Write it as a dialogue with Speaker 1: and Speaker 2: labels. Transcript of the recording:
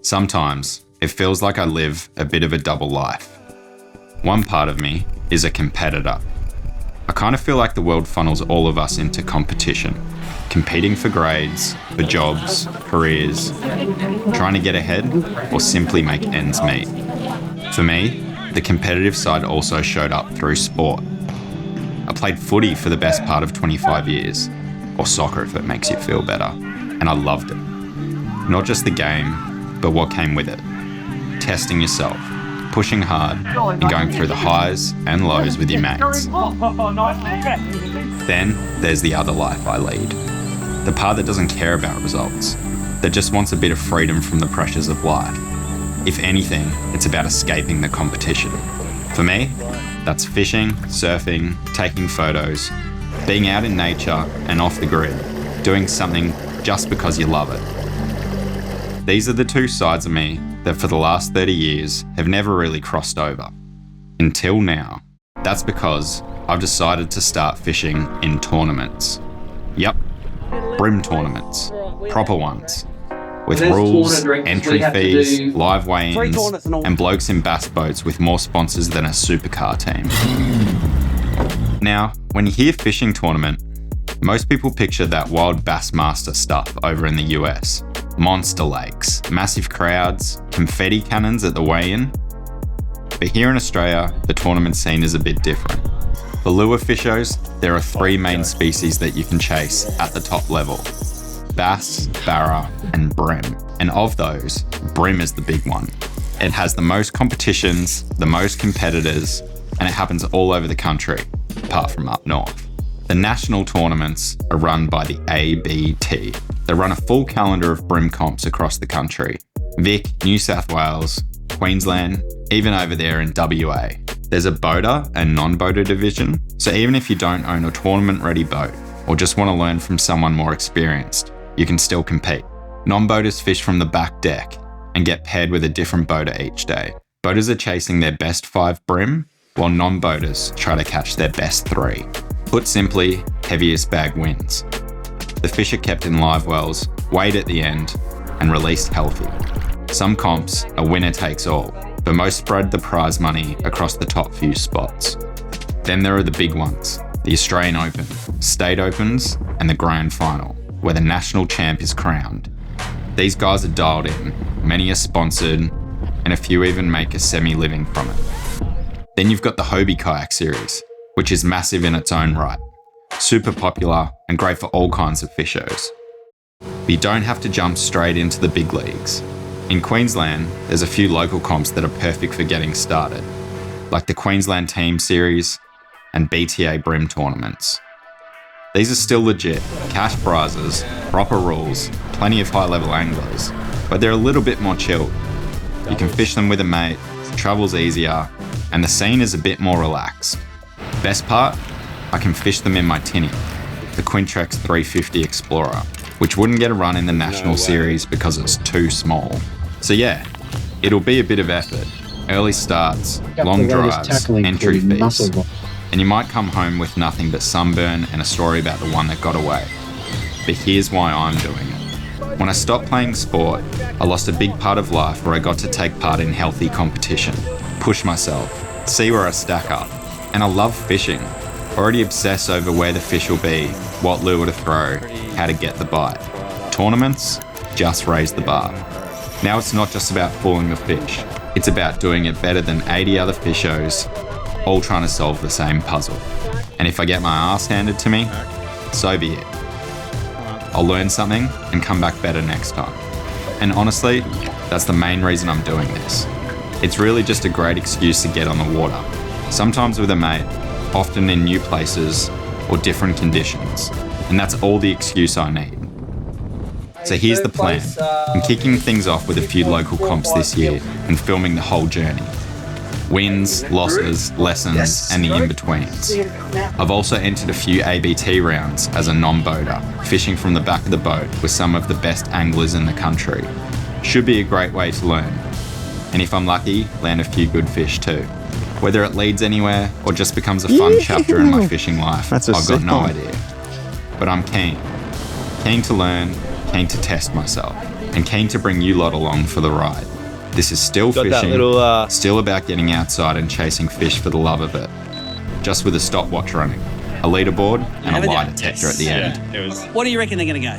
Speaker 1: Sometimes it feels like I live a bit of a double life. One part of me is a competitor. I kind of feel like the world funnels all of us into competition, competing for grades, for jobs, careers, trying to get ahead, or simply make ends meet. For me, the competitive side also showed up through sport. I played footy for the best part of 25 years, or soccer if it makes you feel better, and I loved it. Not just the game, but what came with it. Testing yourself, pushing hard, and going through the highs and lows with your mates. Then there's the other life I lead. The part that doesn't care about results, that just wants a bit of freedom from the pressures of life. If anything, it's about escaping the competition. For me, that's fishing, surfing, taking photos, being out in nature and off the grid, doing something just because you love it. These are the two sides of me that for the last 30 years have never really crossed over. Until now. That's because I've decided to start fishing in tournaments. Yep, bream tournaments, proper ones. With rules, entry fees, live weigh-ins, and blokes in bass boats with more sponsors than a supercar team. Now, when you hear fishing tournament, most people picture that wild Bassmaster stuff over in the US. Monster lakes, massive crowds, confetti cannons at the weigh-in. But here in Australia, the tournament scene is a bit different. For lure fishos, there are 3 main species that you can chase at the top level. Bass, barra, and bream. And of those, bream is the big one. It has the most competitions, the most competitors, and it happens all over the country, apart from up north. The national tournaments are run by the ABT. They run a full calendar of bream comps across the country. Vic, New South Wales, Queensland, even over there in WA. There's a boater and non-boater division, so even if you don't own a tournament-ready boat, or just want to learn from someone more experienced, you can still compete. Non-boaters fish from the back deck and get paired with a different boater each day. Boaters are chasing their best 5 bream, while non-boaters try to catch their best 3. Put simply, heaviest bag wins. The fish are kept in live wells, weighed at the end, and released healthy. Some comps are winner takes all, but most spread the prize money across the top few spots. Then there are the big ones, the Australian Open, State Opens, and the Grand Final, where the national champ is crowned. These guys are dialed in, many are sponsored, and a few even make a semi-living from it. Then you've got the Hobie Kayak Series, which is massive in its own right, super popular and great for all kinds of fishos. But you don't have to jump straight into the big leagues. In Queensland, there's a few local comps that are perfect for getting started, like the Queensland Team Series and BTA Bream Tournaments. These are still legit, cash prizes, proper rules, plenty of high-level anglers, but they're a little bit more chilled. You can fish them with a mate, travel's easier, and the scene is a bit more relaxed. Best part? I can fish them in my tinny, the Quintrex 350 Explorer, which wouldn't get a run in the National Series because it's too small. So yeah, it'll be a bit of effort. Early starts, long drives, entry fees. And you might come home with nothing but sunburn and a story about the one that got away. But here's why I'm doing it. When I stopped playing sport, I lost a big part of life where I got to take part in healthy competition, push myself, see where I stack up. And I love fishing. Already obsess over where the fish will be, what lure to throw, how to get the bite. Tournaments just raise the bar. Now it's not just about fooling the fish. It's about doing it better than 80 other fishos, all trying to solve the same puzzle. And if I get my ass handed to me, so be it. I'll learn something and come back better next time. And honestly, that's the main reason I'm doing this. It's really just a great excuse to get on the water. Sometimes with a mate, often in new places or different conditions. And that's all the excuse I need. So here's the plan. I'm kicking things off with a few local comps this year and filming the whole journey. Wins, losses, lessons, and the in-betweens. I've also entered a few ABT rounds as a non-boater, fishing from the back of the boat with some of the best anglers in the country. Should be a great way to learn. And if I'm lucky, land a few good fish too. Whether it leads anywhere or just becomes a fun chapter in my fishing life, I've got no idea. But I'm keen. Keen to learn, keen to test myself. and keen to bring you lot along for the ride. This is still
Speaker 2: Got
Speaker 1: fishing,
Speaker 2: that little,
Speaker 1: still about getting outside and chasing fish for the love of it. Just with a stopwatch running, a leaderboard, and a lie detector at the end.
Speaker 3: Yeah, it was.
Speaker 4: What do you reckon they're going to go?